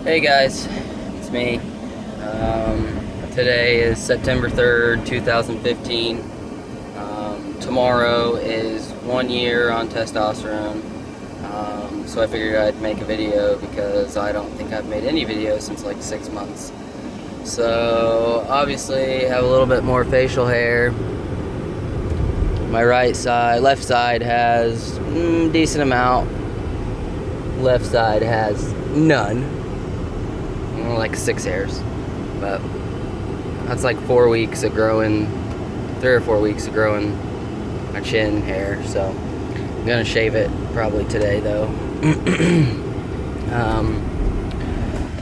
Hey guys, it's me. Today is September 3rd, 2015. Tomorrow is 1 year on testosterone. So I figured I'd make a video because I don't think I've made any videos since like 6 months. So obviously have a little bit more facial hair. My left side has decent amount. Left side has none. Like 6 hairs, but that's like 4 weeks of growing, 3 or 4 weeks of growing my chin hair. So I'm gonna shave it probably today though.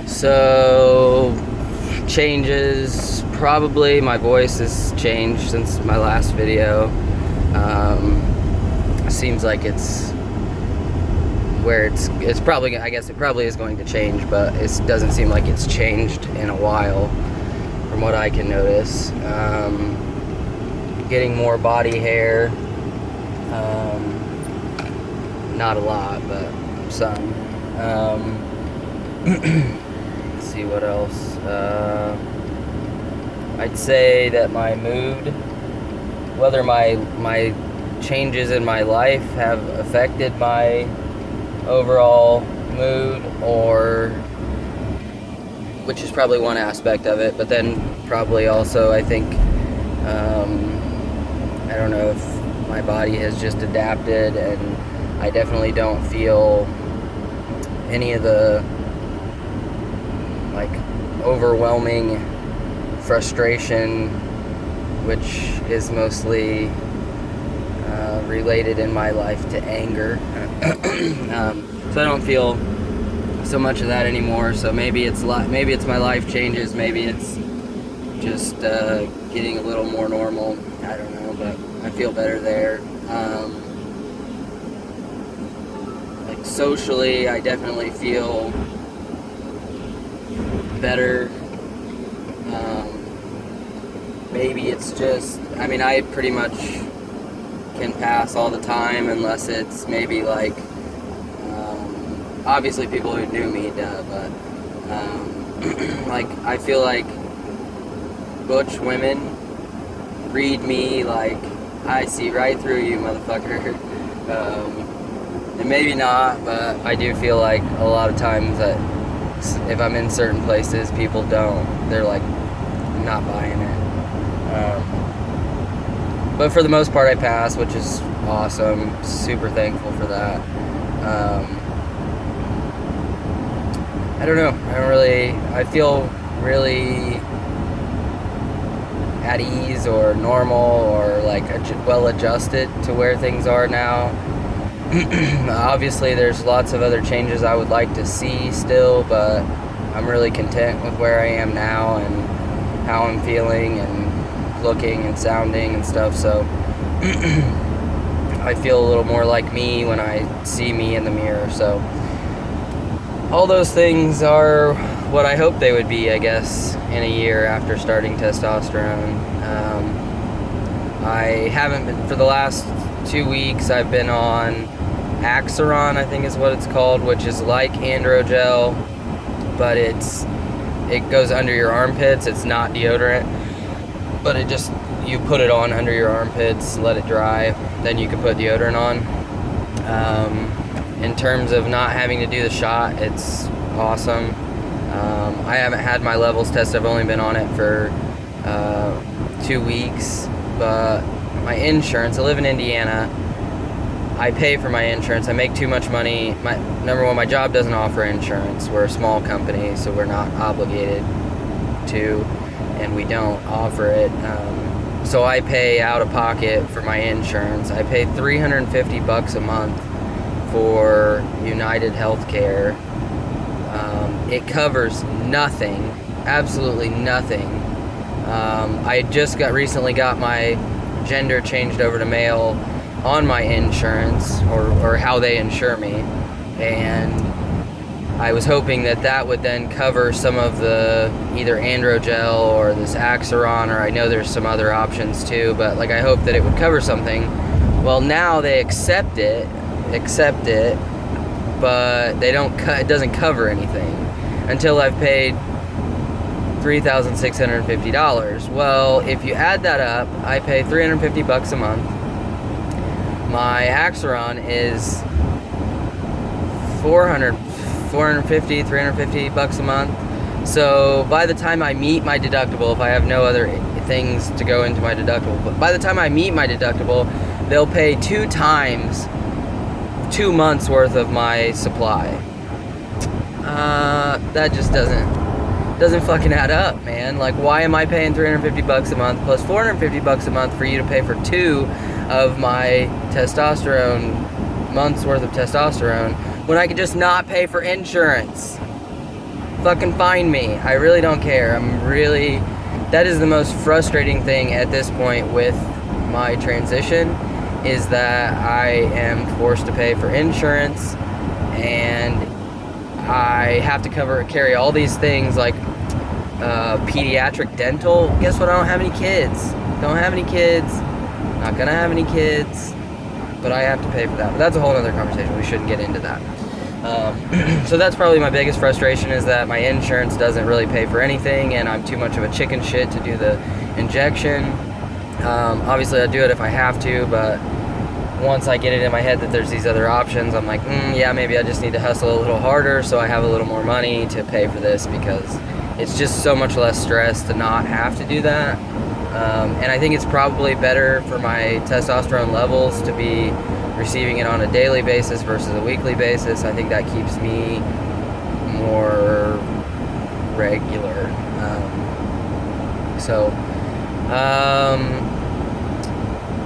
So changes, probably my voice has changed since my last video. Seems like it's where it's probably, I guess it probably is going to change, but it doesn't seem like it's changed in a while from what I can notice. Getting more body hair, not a lot, but some. Let's see what else. I'd say that my mood, whether my changes in my life have affected my overall mood, or which is probably one aspect of it, but then probably also I think I don't know if my body has just adapted, and I definitely don't feel any of the like overwhelming frustration, which is mostly related in my life to anger. So I don't feel so much of that anymore. So maybe it's my life changes, maybe it's just getting a little more normal. I don't know, but I feel better there. Like socially, I definitely feel better. Maybe it's just, I mean, I pretty much can pass all the time unless it's maybe like obviously people who knew me, but like I feel like butch women read me like I see right through you, motherfucker. And maybe not, but I do feel like a lot of times that if I'm in certain places, people they're like not buying it. But for the most part, I pass, which is awesome. Super thankful for that. I don't know. I feel really at ease or normal or like well adjusted to where things are now. Obviously, there's lots of other changes I would like to see still, but I'm really content with where I am now and how I'm feeling and looking and sounding and stuff. So I feel a little more like me when I see me in the mirror. So all those things are what I hope they would be, I guess, in a year after starting testosterone. I haven't been, for the last 2 weeks, I've been on Axeron, I think is what it's called, which is like androgel, but it goes under your armpits. It's not deodorant, but you put it on under your armpits, let it dry, then you can put deodorant on. In terms of not having to do the shot, it's awesome. I haven't had my levels tested. I've only been on it for 2 weeks, but my insurance, I live in Indiana, I pay for my insurance. I make too much money. Number one, my job doesn't offer insurance. We're a small company, so we're not obligated to, and we don't offer it. So I pay out of pocket for my insurance. I pay $350 a month for United Healthcare. It covers nothing, absolutely nothing. I just recently got my gender changed over to male on my insurance, or how they insure me, and I was hoping that would then cover some of the either androgel or this Axeron, or I know there's some other options too, but like I hope that it would cover something. Well, now they accept it, but they don't. It doesn't cover anything. until I've paid $3,650. Well, if you add that up, I pay $350 a month. My Axeron is 350 bucks a month. So by the time I meet my deductible, if I have no other things to go into my deductible, but by the time I meet my deductible, they'll pay 2 times 2 months worth of my supply. That just doesn't fucking add up, man. Like, why am I paying $350 a month plus $450 a month for you to pay for 2 of my testosterone months worth of testosterone when I could just not pay for insurance? Fucking find me. I really don't care. That is the most frustrating thing at this point with my transition, is that I am forced to pay for insurance, and I have to carry all these things like pediatric dental. Guess what? I don't have any kids. Not gonna have any kids, but I have to pay for that. But that's a whole other conversation. We shouldn't get into that. So that's probably my biggest frustration, is that my insurance doesn't really pay for anything, and I'm too much of a chicken shit to do the injection. Obviously, I'd do it if I have to, but once I get it in my head that there's these other options, I'm like, yeah, maybe I just need to hustle a little harder so I have a little more money to pay for this, because it's just so much less stress to not have to do that. And I think it's probably better for my testosterone levels to be receiving it on a daily basis versus a weekly basis. I think that keeps me more regular.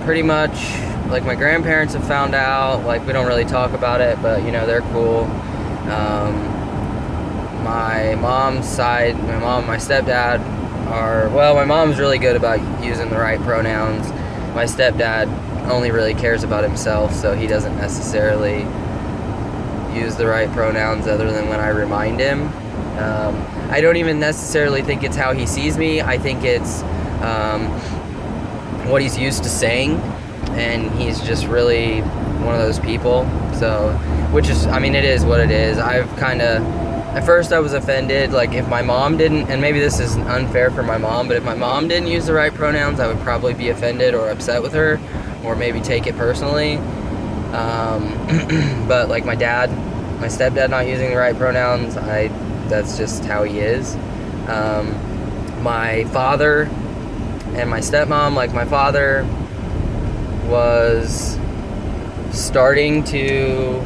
Pretty much, like, my grandparents have found out. Like, we don't really talk about it, but, they're cool. My mom's side, my mom and my stepdad my mom's really good about using the right pronouns. My stepdad only really cares about himself, so he doesn't necessarily use the right pronouns other than when I remind him. I don't even necessarily think it's how he sees me. I think it's what he's used to saying, and he's just really one of those people. So, it is what it is. At first I was offended, like, if my mom didn't, and maybe this is unfair for my mom, but if my mom didn't use the right pronouns, I would probably be offended or upset with her, or maybe take it personally. But like my stepdad not using the right pronouns, that's just how he is. My father and my stepmom, like, my father was starting to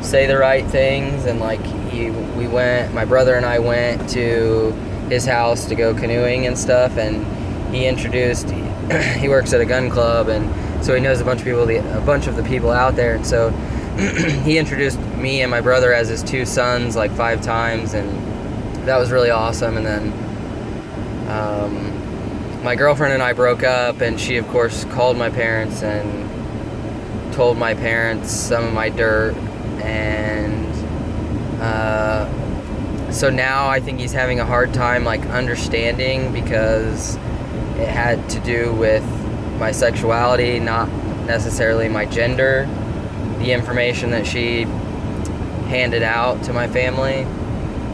say the right things, and like my brother and I went to his house to go canoeing and stuff, and he works at a gun club, and so he knows a bunch of the people out there, and so he introduced me and my brother as his 2 sons like 5 times, and that was really awesome. And then my girlfriend and I broke up, and she of course called my parents and told my parents some of my dirt, and so now I think he's having a hard time like understanding, because it had to do with my sexuality, not necessarily my gender, the information that she handed out to my family.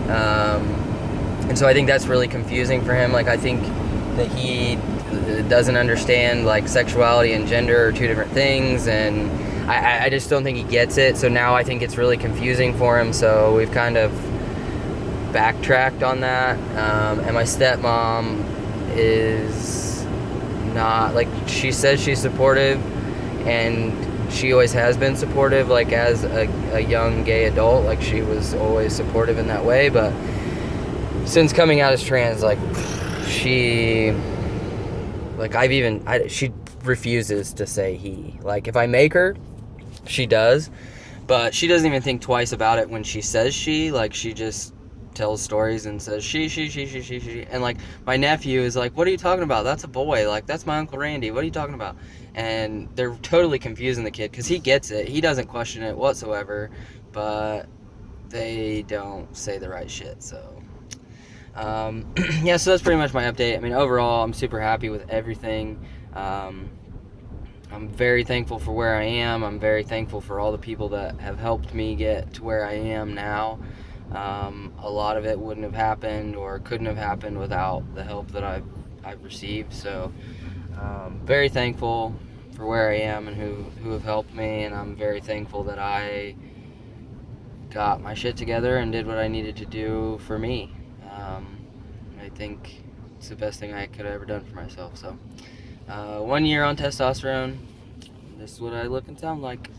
And so I think that's really confusing for him. Like, I think that he doesn't understand, like, sexuality and gender are 2 different things, and I just don't think he gets it. So now I think it's really confusing for him, so we've kind of backtracked on that. And my stepmom is not, like, she says she's supportive, and she always has been supportive, like, as a young gay adult. Like, she was always supportive in that way, but since coming out as trans, like, she refuses to say he. Like, if I make her, she does, but she doesn't even think twice about it when she says she. Like, she just tells stories and says she. And, like, my nephew is like, what are you talking about? That's a boy. Like, that's my Uncle Randy. What are you talking about? And they're totally confusing the kid, because he gets it. He doesn't question it whatsoever, but they don't say the right shit, so... yeah, so that's pretty much my update. I mean, overall, I'm super happy with everything. I'm very thankful for where I am. I'm very thankful for all the people that have helped me get to where I am now. A lot of it wouldn't have happened or couldn't have happened without the help that I've received. So very thankful for where I am and who have helped me, and I'm very thankful that I got my shit together and did what I needed to do for me. I think it's the best thing I could have ever done for myself. So 1 year on testosterone, this is what I look and sound like.